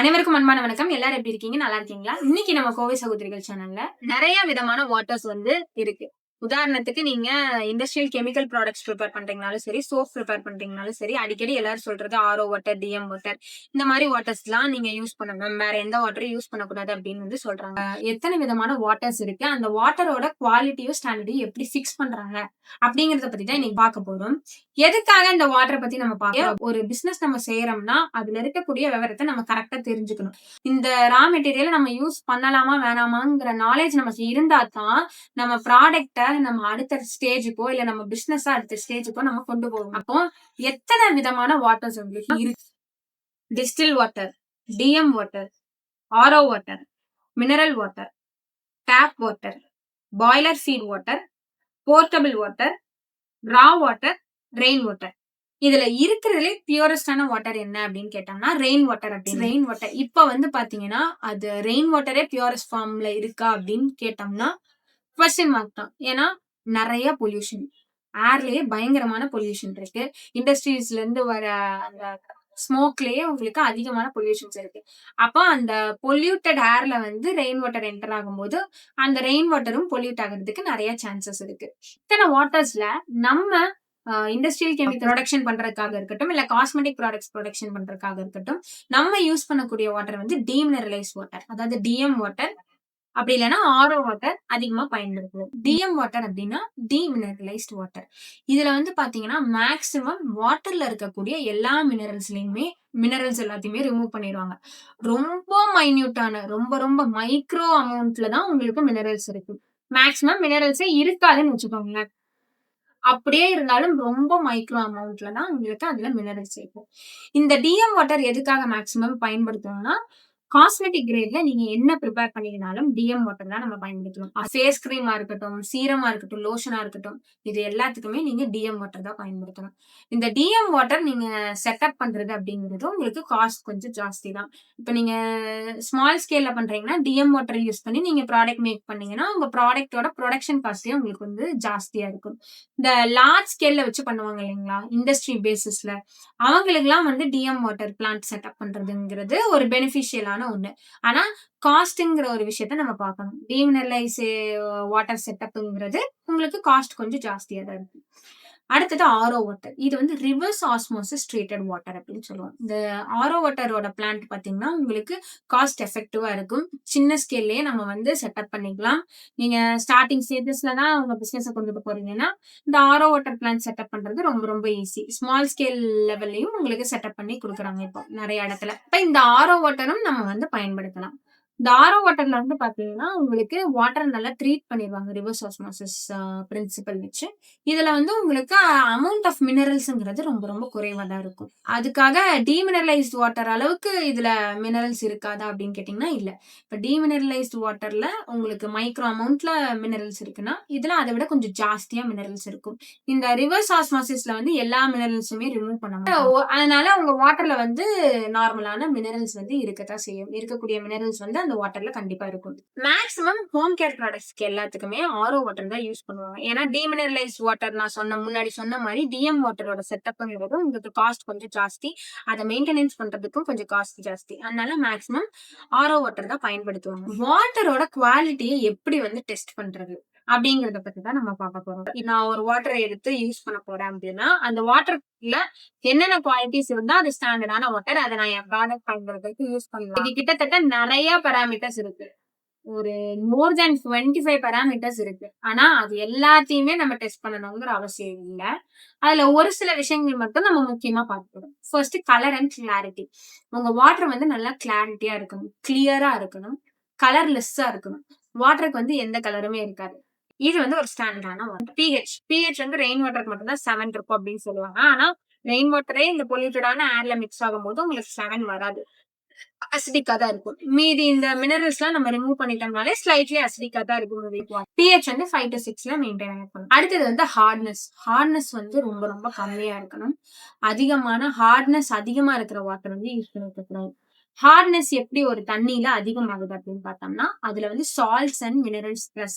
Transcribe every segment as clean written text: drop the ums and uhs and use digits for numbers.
அனைவருக்கும் அன்பான வணக்கம். எல்லாரும் எப்படி இருக்கீங்க? நல்லா இருக்கீங்களா? இன்னைக்கு நம்ம கோவை சகோதரிகள் சேனல்ல நிறைய விதமான வாட்டர்ஸ் இருக்கு. உதாரணத்துக்கு நீங்க இண்டஸ்ட்ரியல் கெமிக்கல் ப்ராடக்ட்ஸ் ப்ரிப்பேர் பண்றீங்கனாலும் சரி, சோப் ப்ரிப்பேர் பண்றீங்கனாலும் சரி, அடிக்கடி எல்லாரும் சொல்றது ஆர்ஓ வாட்டர், டிஎம் வாட்டர் இந்த மாதிரி வாட்டர்ஸ்லாம் நீங்க யூஸ் பண்ணணும். வேற எந்த வாட்டரும் யூஸ் பண்ணக்கூடாது அப்படின்னு சொல்றாங்க. எத்தனை விதமான வாட்டர்ஸ் இருக்கு, அந்த வாட்டரோட குவாலிட்டியும் ஸ்டாண்டர்டையும் எப்படி ஃபிக்ஸ் பண்றாங்க அப்படிங்கறத பத்தி தான் இன்னைக்கு பார்க்க போறோம். எதுக்காக இந்த வாட்டரை பத்தி நம்ம பார்க்க ஒரு பிசினஸ் நம்ம செய்யறோம்னா அதுல இருக்கக்கூடிய விவரத்தை நம்ம கரெக்டா தெரிஞ்சுக்கணும். இந்த ரா மெட்டீரியல் நம்ம யூஸ் பண்ணலாமா வேணாமாங்கிற நாலேஜ் நமக்கு இருந்தா தான் நம்ம ப்ராடக்ட நம்ம அடுத்த ஸ்டேஜுக்கோ இல்ல நம்ம பிசினஸ் அடுத்த ஸ்டேஜுக்கோ நம்ம கொண்டு போவோம். அப்போ எத்தனை விதமான வாட்டர்ஸ் உங்களுக்கு இருக்கு? Distil water, DM water, RO water, mineral water, tap water, boiler feed water, potable water, raw water, rain water. இதுல இருக்கிறதுலே பியூரஸ்டான வாட்டர் என்ன அப்படின்னு கேட்டோம்னா ரெயின் வாட்டர். அப்படின்னு ரெயின் வாட்டர் இப்ப பாத்தீங்கன்னா அது ரெயின் வாட்டரே பியூரஸ்ட் ஃபார்ம்ல இருக்கா அப்படின்னு கேட்டோம்னா கொஸ்டின் மார்க் தான். ஏன்னா நிறைய பொல்யூஷன், ஏர்லயே பயங்கரமான பொல்யூஷன் இருக்கு. இண்டஸ்ட்ரீஸ்ல இருந்து வர அந்த ஸ்மோக்லயே உங்களுக்கு அதிகமான பொல்யூஷன்ஸ் இருக்கு. அப்போ அந்த பொல்யூட்டட் ஏர்ல ரெயின் வாட்டர் என்டர் ஆகும்போது அந்த ரெயின் வாட்டரும் பொல்யூட் ஆகிறதுக்கு நிறைய சான்சஸ் இருக்கு. இத்தனை வாட்டர்ஸ்ல நம்ம இண்டஸ்ட்ரியல் கெமிக்கல் ப்ரொடக்ஷன் பண்றதுக்காக இருக்கட்டும், இல்ல காஸ்மெட்டிக் ப்ராடக்ட்ஸ் ப்ரொடக்ஷன் பண்றதுக்காக இருக்கட்டும், நம்ம யூஸ் பண்ணக்கூடிய வாட்டர் டீமினரலைஸ் வாட்டர், அதாவது டிஎம் வாட்டர் அப்படி இல்லைன்னா ஆர்ஓ வாட்டர் அதிகமா பயன்படுத்துவோம். டிஎம் வாட்டர் அப்படின்னா டீமினரலைஸ்ட் வாட்டர். இதுல பாத்தீங்கன்னா மேக்சிமம் வாட்டர்ல இருக்கக்கூடிய எல்லா மினரல்ஸ் எல்லாத்தையுமே ரிமூவ் பண்ணிடுவாங்க. ரொம்ப மைன்யூட்டான ரொம்ப ரொம்ப மைக்ரோ அமௌண்ட்ல தான் உங்களுக்கு மினரல்ஸ் இருக்கு. மேக்சிமம் மினரல்ஸே இருக்காதுன்னு வச்சுக்கோங்களேன். அப்படியே இருந்தாலும் ரொம்ப மைக்ரோ அமௌண்ட்ல தான் உங்களுக்கு அதுல மினரல்ஸ் இருக்கும். இந்த டிஎம் வாட்டர் எதுக்காக மேக்சிமம் பயன்படுத்தணும்னா காஸ்மெட்டிக் கிரேட்ல நீங்க என்ன ப்ரிப்பேர் பண்ணினாலும் டிஎம் வாட்டர் தான் நம்ம பயன்படுத்தணும். ஃபேஸ் கிரீமா இருக்கட்டும், சீரமா இருக்கட்டும், லோஷனா இருக்கட்டும், இது எல்லாத்துக்குமே நீங்க டிஎம் வாட்டர் தான் பயன்படுத்தணும். இந்த டிஎம் வாட்டர் நீங்க செட்டப் பண்றது அப்படிங்கிறது உங்களுக்கு காஸ்ட் கொஞ்சம் ஜாஸ்தி தான். இப்ப நீங்க ஸ்மால் ஸ்கேல்ல பண்றீங்கன்னா டிஎம் வாட்டர் யூஸ் பண்ணி நீங்க ப்ராடக்ட் மேக் பண்ணீங்கன்னா உங்க ப்ராடக்டோட ப்ரொடக்ஷன் காஸ்டே உங்களுக்கு ஜாஸ்தியா இருக்கும். இந்த லார்ஜ் ஸ்கேல்ல வச்சு பண்ணுவாங்க இல்லைங்களா, இண்டஸ்ட்ரி பேசிஸ்ல, அவங்களுக்கு எல்லாம் டிஎம் வாட்டர் பிளான்ட் செட்டப் பண்றதுங்கிறது ஒரு பெனிஃபிஷியலான ஒண்ணு. ஆனா காஸ்ட்ங்கிற ஒரு விஷயத்த நம்ம பார்க்கணும். டீமினரலைஸ் வாட்டர் செட்டப்ங்கிறது உங்களுக்கு காஸ்ட் கொஞ்சம் ஜாஸ்தியா தான் இருக்கு. அடுத்தது ஆர்ஓ வாட்டர். இது ரிவர்ஸ் ஆஸ்மோசிஸ் ட்ரீட்டட் வாட்டர் அப்படின்னு சொல்லுவோம். இந்த ஆர்ஓ வாட்டரோட பிளான்ட் பாத்தீங்கன்னா உங்களுக்கு காஸ்ட் எஃபெக்டிவா இருக்கும். சின்ன ஸ்கேல்லயே நம்ம செட்டப் பண்ணிக்கலாம். நீங்க ஸ்டார்டிங் ஸ்டேஜஸ்ல தான் உங்க பிசினஸ் கொண்டு போறீங்கன்னா இந்த ஆர்ஓ வாட்டர் பிளான்ட் செட்டப் பண்றது ரொம்ப ரொம்ப ஈஸி. ஸ்மால் ஸ்கேல் லெவல்லையும் உங்களுக்கு செட்டப் பண்ணி கொடுக்குறாங்க இப்போ நிறைய இடத்துல. இப்ப இந்த ஆர்ஓ வாட்டரும் நம்ம பயன்படுத்தலாம். இந்த ஆர்ஓ வாட்டர்ல பாத்தீங்கன்னா உங்களுக்கு வாட்டர் நல்லா ட்ரீட் பண்ணிடுவாங்க ரிவர்ஸ் ஆஸ்மோசிஸ் பிரின்சிபல் வச்சு. இதுல உங்களுக்கு அமௌண்ட் ஆஃப் மினரல்ஸ்ங்கிறது ரொம்ப ரொம்ப குறைவா தான் இருக்கும். அதுக்காக டீமினரலைஸ்ட் வாட்டர் அளவுக்கு இதுல மினரல்ஸ் இருக்காதா அப்படின்னு கேட்டீங்கன்னா இல்ல. இப்ப டீமினரலைஸ்ட் வாட்டர்ல உங்களுக்கு மைக்ரோ அமௌண்ட்ல மினரல்ஸ் இருக்குன்னா இதுல அதை விட கொஞ்சம் ஜாஸ்தியா மினரல்ஸ் இருக்கும். இந்த ரிவர்ஸ் ஆஸ்மோசிஸ்ல எல்லா மினரல்ஸுமே ரிமூவ் பண்ண அதனால உங்க வாட்டர்ல நார்மலான மினரல்ஸ் இருக்கத்தான் செய்யும். இருக்கக்கூடிய மினரல்ஸ் அந்த வாட்டர்ல கண்டிப்பா இருக்கும். மேக்ஸிமம் ஹோம் கேர் ப்ராடக்ட்ஸ்க்கு எல்லாத்துக்குமே ஆர்ஓ வாட்டர் தான் யூஸ் பண்ணுவாங்க. ஏன்னா டீமினரலைஸ்ட் வாட்டர் நான் முன்னாடி சொன்ன மாதிரி டிஎம் வாட்டரோட செட்டப்ங்கிறது உங்களுக்கு காஸ்ட் கொஞ்சம் ஜாஸ்தி. அதை மெயின்டெனன்ஸ் பண்றதுக்கும் கொஞ்சம் காஸ்ட் ஜாஸ்தி. அதனால மேக்ஸிமம் ஆர்ஓ வாட்டர் தான் பயன்படுத்துவாங்க. வாட்டரோட குவாலிட்டியை எப்படி டெஸ்ட் பண்றது அப்படிங்கறத பத்தி தான் நம்ம பார்க்க போறோம். நான் ஒரு வாட்டரை எடுத்து யூஸ் பண்ண போறேன் அப்படின்னா அந்த வாட்டர்ல என்னென்ன குவாலிட்டிஸ் இருந்தா அது ஸ்டாண்டர்டான வாட்டர், அதை நான் என் ப்ராடக்ட் பயன்படுத்துறதுக்கு யூஸ் பண்ணலாம். இது கிட்டத்தட்ட நிறைய பேராமீட்டர்ஸ் இருக்கு. ஒரு மோர் தேன் 25 பேராமீட்டர்ஸ் இருக்கு. ஆனா அது எல்லாத்தையுமே நம்ம டெஸ்ட் பண்ணணுங்கிற அவசியம் இல்லை. அதுல ஒரு சில விஷயங்கள் மட்டும் நம்ம முக்கியமா பார்க்கணும். First colour and clarity. உங்க வாட்டர் நல்லா கிளாரிட்டியா இருக்கணும், கிளியரா இருக்கணும், கலர்லெஸ்ஸா இருக்கணும். வாட்டருக்கு எந்த கலருமே இருக்காது. இது ஒரு ஸ்டாண்டர்டான வாட்டர். பிஹெச் ரெயின் வாட்டருக்கு மட்டும் தான் 7 இருக்கும் அப்படின்னு சொல்லுவாங்க. ஆனா ரெயின் வாட்டரே இந்த பொல்யூட்டடான ஏர்ல மிக்ஸ் ஆகும்போது உங்களுக்கு 7 வராது, அசிடிக்கா தான் இருக்கும். மீதி இந்த மினரல்ஸ் எல்லாம் நம்ம ரிமூவ் பண்ணிட்டோம்னாலே ஸ்லைட்லி அசிடிக்கா தான் இருக்கும். பிஹெச் 5 to 6ல மெயின்டைன் ஆகணும். அடுத்தது ஹார்ட்னஸ் ரொம்ப ரொம்ப கம்மியா இருக்கணும். ஹார்ட்னஸ் அதிகமா இருக்கிற வாட்டர் யூஸ் பண்ணிருக்கணும். ஹார்ட்னஸ் எப்படி ஒரு தண்ணியில அதிகமாகுது அப்படின்னு பார்த்தோம்னா அதுல சால்ட்ஸ் அண்ட் மினரல்ஸ்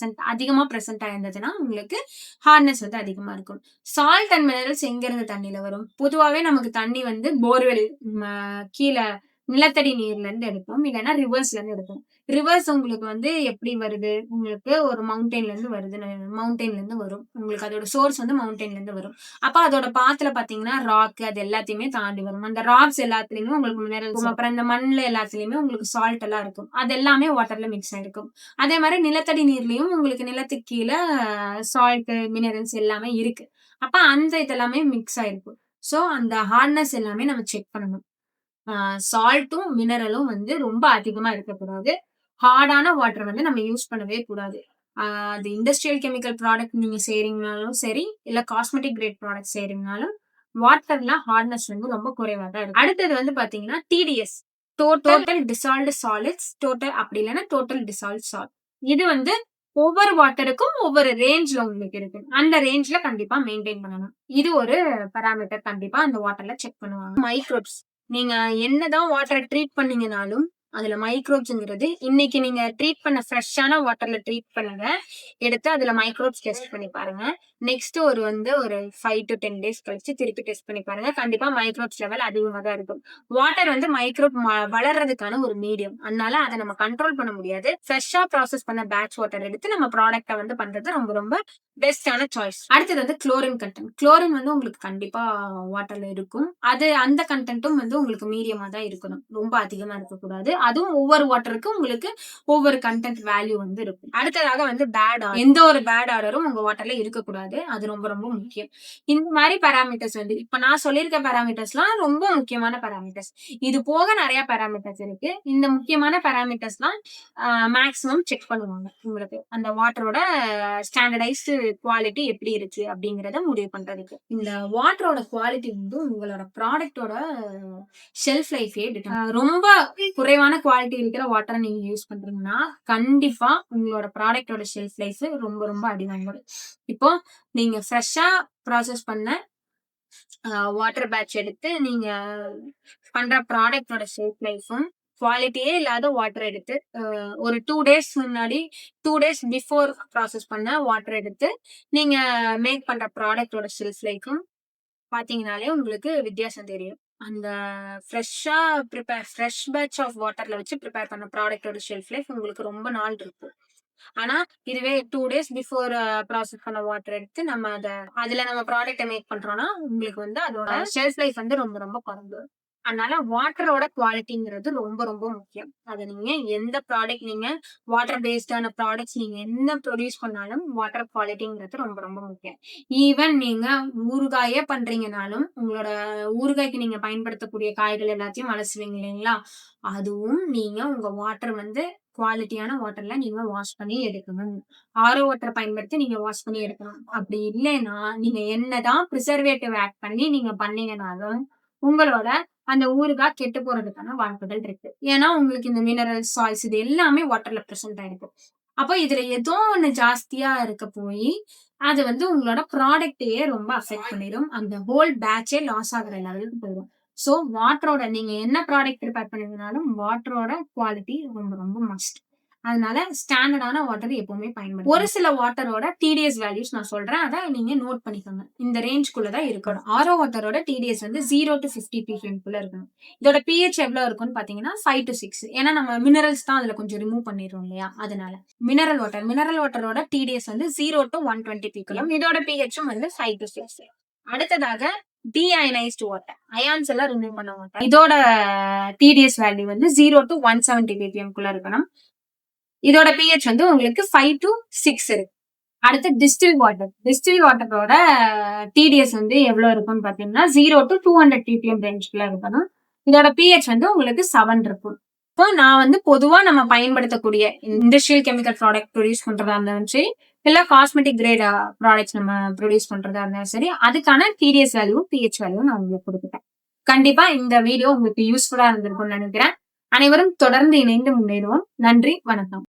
அதிகமா பிரசன்ட் ஆயிருந்ததுன்னா உங்களுக்கு ஹார்ட்னஸ் அதிகமா இருக்கும். சால்ட் அண்ட் மினரல்ஸ் எங்க இருந்து தண்ணியில வரும்? பொதுவாவே நமக்கு தண்ணி போர்வெல் கீழே நிலத்தடி நீர்ல இருந்து எடுப்போம். இல்லன்னா ரிவர்ஸ்ல இருந்து எடுப்போம். ரிவர்ஸ் உங்களுக்கு வந்து எப்படி வருது? உங்களுக்கு ஒரு மவுண்டன்ல இருந்து வருதுன்னு மவுண்டன்ல இருந்து வரும். உங்களுக்கு அதோட சோர்ஸ் வந்து மவுண்டன்ல இருந்து வரும். அப்ப அதோட பாத்துல பாத்தீங்கன்னா, ராக் அது எல்லாத்தையுமே தாண்டி வரும். அந்த ராக்ஸ் எல்லாத்துலயுமே உங்களுக்கு மினரல்ஸ் இருக்கும். அப்புறம் இந்த மண்ணுல எல்லாத்துலயுமே உங்களுக்கு சால்ட் எல்லாம் இருக்கும். அது எல்லாமே வாட்டர்ல மிக்ஸ் ஆயிருக்கும். அதே மாரி நிலத்தடி நீர்லயும் உங்களுக்கு நிலத்துக்கு கீழ சால்ட், மினரல்ஸ் எல்லாமே இருக்கு. அப்ப அந்த இதெல்லாமே மிக்ஸ் ஆயிருக்கும். சோ அந்த ஹார்ட்னஸ் எல்லாமே நம்ம செக் பண்ணணும். சால்ட்டும், மினரலும் வந்து ரொம்ப அதிகமா இருக்கக்கூடாது. ஹார்டான வாட்டர் வந்து நம்ம யூஸ் பண்ணவே கூடாது. ஆ அது இண்டஸ்ட்ரியல் கெமிக்கல் ப்ராடக்ட் நீங்க செய்றீங்கனாலும் சரி, இல்ல காஸ்மெட்டிக் கிரேட் ப்ராடக்ட் செய்றீங்கனாலும், வாட்டர்ல ஹார்ட்னஸ் வந்து ரொம்ப குறைவா தான் இருக்கும். அடுத்தது வந்து பாத்தீங்கன்னா, டிடிஎஸ். டோட்டல் டிசால்வ்டு சாலிட்ஸ், அப்படி இல்லன்னா டோட்டல் டிசால்வ்ட் சால்ட். இது வந்து ஒவ்வொரு வாட்டருக்கும் ஒவ்வொரு ரேஞ்ச்ல உங்களுக்கு இருக்கு. அந்த ரேஞ்ச்ல கண்டிப்பா மெயின்டெயின் பண்ணணும். இது ஒரு பாராமீட்டர் கண்டிப்பா அந்த வாட்டர்ல செக் பண்ணுவாங்க. மைக்ரோப்ஸ். நீங்க என்னதான் வாட்டர ட்ரீட் பண்ணீங்கனாலும், அதுல மைக்ரோப்ஸ்ங்கிறது இன்னைக்கு நீங்க ட்ரீட் பண்ண ஃப்ரெஷ்ஷான வாட்டர்ல ட்ரீட் பண்ணுங்க. எடுத்து அதுல மைக்ரோப்ஸ் டெஸ்ட் பண்ணி பாருங்க. நெக்ஸ்ட் ஒரு 5 to 10 டேஸ் கழிச்சு திருப்பி டெஸ்ட் பண்ணி பாருங்க. கண்டிப்பா மைக்ரோப்ஸ் லெவல் அதிகமா தான் இருக்கும். வாட்டர் வந்து மைக்ரோப் வளர்றதுக்கான ஒரு மீடியம். அதனால அத நம்ம கண்ட்ரோல் பண்ண முடியாது. ஃப்ரெஷ்ஷா ப்ராசஸ் பண்ண பேட்ச் வாட்டர் எடுத்து நம்ம ப்ராடக்ட்ட வந்து பண்றது ரொம்ப ரொம்ப பெஸ்டான சாய்ஸ். அடுத்தது வந்து குளோரின் கன்டென்ட். குளோரின் வந்து உங்களுக்கு கண்டிப்பா வாட்டர்ல இருக்கும். அந்த கன்டென்ட்டும் வந்து உங்களுக்கு மீடியமா தான் இருக்கணும். ரொம்ப அதிகமா இருக்கக்கூடாது. அதுவும் ஒவ்வொரு வாட்டருக்கும் உங்களுக்கு ஒவ்வொரு கன்டென்ட் வேல்யூ வந்து இருக்கும். அடுத்ததாக வந்து பேட் ஆர்டர். எந்த ஒரு பேட் ஆர்டரும் உங்க வாட்டர்ல இருக்கக்கூடாது. அது ரொம்ப ரொம்ப முக்கியம். இந்த மாதிரி பாராமீட்டர்ஸ் வந்து இப்ப நான் சொல்லியிருக்க பாராமீட்டர்ஸ்லாம் ரொம்ப முக்கியமான பாராமீட்டர்ஸ். இது போக நிறைய பாராமீட்டர்ஸ் இருக்கு. இந்த முக்கியமான பாராமீட்டர்ஸ்லாம் மேக்ஸிமம் செக் பண்ணுவாங்க. உங்களுக்கு அந்த வாட்டரோட ஸ்டாண்டர்டைஸ்டு குவாலிட்டி எப்படி இருக்கு அப்படிங்கறத முடிவு பண்றதுக்கு. இந்த வாட்டரோட குவாலிட்டி வந்து உங்களோட ப்ராடக்டோட ஷெல்ஃப் லைஃபே ரொம்ப குறைவான குவாலிட்டி இருக்கிற வாட்டரை நீங்க யூஸ் பண்றீங்கன்னா கண்டிப்பா உங்களோட ப்ராடக்டோட ஷெல்ஃப் லைஃப் ரொம்ப ரொம்ப அடி வாங்கிடும். இப்போ நீங்க ஃப்ரெஷ்ஷா ப்ராசஸ் பண்ண வாட்டர் பேட்ச் எடுத்து நீங்க பண்ற ப்ராடக்டோட ஷெல்ஃப் லைஃபும் குவாலிட்டியே இல்லாத வாட்டர் எடுத்து ஒரு 2 டேஸ் முன்னாடி 2 டேஸ் பிஃபோர் ப்ராசஸ் பண்ண வாட்டர் எடுத்து நீங்க மேக் பண்ற ப்ராடக்டோட ஷெல்ஃப் லைஃபும் பாத்தீங்கனாலே உங்களுக்கு வித்தியாசம் தெரியும். அந்த ஃப்ரெஷ் பேட்ச் ஆஃப் வாட்டர்ல வச்சு ப்ரிப்பேர் பண்ண ப்ராடக்டோட ஷெல்ஃப் லைஃப் உங்களுக்கு ரொம்ப நாள் இருக்கும். ஆனா இதுவே 2 டேஸ் பிஃபோர் ப்ராசஸ் பண்ண வாட்டர் எடுத்து நம்ம அதுல நம்ம ப்ராடக்ட்ட மேக் பண்றோம்னா உங்களுக்கு வந்து அதோட ஷெல்ஃப் லைஃப் வந்து ரொம்ப ரொம்ப குறைஞ்சிரும். அதனால வாட்டரோட குவாலிட்டிங்கிறது ரொம்ப ரொம்ப முக்கியம். அது நீங்க எந்த ப்ராடக்ட் நீங்க வாட்டர் பேஸ்டான ப்ராடக்ட்ஸ் நீங்க என்ன ப்ரொடியூஸ் பண்ணாலும் வாட்டர் குவாலிட்டிங்கிறது ரொம்ப ரொம்ப முக்கியம். ஈவன் நீங்க ஊறுகாயே பண்றீங்கனாலும் உங்களோட ஊறுகாய்க்கு நீங்க பயன்படுத்தக்கூடிய காய்கள் எல்லாத்தையும் அலசுவீங்க இல்லைங்களா? அதுவும் நீங்க உங்க வாட்டர் வந்து குவாலிட்டியான வாட்டர்ல நீங்க வாஷ் பண்ணி எடுக்கணும். ஆரோ வாட்டர் பயன்படுத்தி நீங்க வாஷ் பண்ணி எடுக்கணும். அப்படி இல்லைன்னா நீங்க என்னதான் பிரிசர்வேட்டிவ் ஆட் பண்ணி நீங்க பண்ணீங்கனாலும் உங்களோட அந்த ஊறுகாய் கெட்டு போறதுக்கான வாய்ப்புகள் இருக்கு. ஏன்னா உங்களுக்கு இந்த மினரல்ஸ், சால்ட்ஸ் இது எல்லாமே வாட்டர்ல பிரசன்ட் ஆயிருக்கு. அப்போ இதுல ஏதோ ஒண்ணு ஜாஸ்தியா இருக்க போய் அது வந்து உங்களோட ப்ராடக்ட்டையே ரொம்ப அஃபெக்ட் பண்ணிடும். அந்த ஹோல் பேட்சே லாஸ் ஆகுற லெவலுக்கு போயிடும். சோ வாட்டரோட நீங்க என்ன ப்ராடக்ட் ப்ரிப்பேர் பண்ணீங்கனாலும் வாட்டரோட குவாலிட்டி ரொம்ப ரொம்ப மஸ்ட். அதனால ஸ்டாண்டர்டான வாட்டர் எப்பவுமே பயன்படுத்தணும். ஒரு சில வாட்டரோட டிடிஎஸ் வேல்யூஸ் நான் சொல்றேன். அத நீங்க நோட் பண்ணிக்கோங்க. இந்த ரேஞ்ச்குள்ள தான் இருக்கணும். ஆரோ வாட்டரோட டிடிஎஸ் வந்து 0 to 50 ppm குள்ள இருக்கணும். இதோட pH எவ்வளவு இருக்கும்னு பாத்தீங்கன்னா 5 to 6. ஏன்னா நம்ம மினரல்ஸ் தான் அதுல கொஞ்சம் ரிமூவ் பண்ணிடுறோம் இல்லையா? அதனால மினரல் வாட்டரோட டிடிஎஸ் வந்து 0 to 120 ppm. இதோட pHம் வந்து 5 to 6. அடுத்ததாக டீஅயனைஸ்டு வாட்டர். அயான்ஸ் எல்லாம் ரிமூவ் பண்ண வாட்டர். இதோட டிடிஎஸ் வேல்யூ வந்து 0 to 170 ppm குள்ள இருக்கணும். இதோட pH வந்து உங்களுக்கு 5 to 6 இருக்கு. அடுத்து டிஸ்டில் வாட்டரோட டிடிஎஸ் வந்து எவ்வளவு இருக்கும்னு பாத்தீங்கன்னா 0 to 200 ppm ரேஞ்சுக்குள்ள இருக்கணும். இதோட pH வந்து உங்களுக்கு 7 இருக்கும். இப்போ நான் வந்து பொதுவா நம்ம பயன்படுத்தக்கூடிய இண்டஸ்ட்ரியல் கெமிக்கல் ப்ராடக்ட் ப்ரொடியூஸ் பண்றதா இருந்தாலும் சரி, இல்ல காஸ்மெட்டிக் கிரேட் ப்ராடக்ட்ஸ் நம்ம ப்ரொடியூஸ் பண்றதா இருந்தாலும் சரி, அதுக்கான டிடிஎஸ் வேல்யூ, pH வேல்யூ நான் உங்களுக்கு கொடுத்துட்டேன். கண்டிப்பா இந்த வீடியோ உங்களுக்கு யூஸ்ஃபுல்லா இருந்திருக்கும்னு நினைக்கிறேன். அனைவரும் தொடர்ந்து இணைந்து முன்னேறுவோம். நன்றி, வணக்கம்.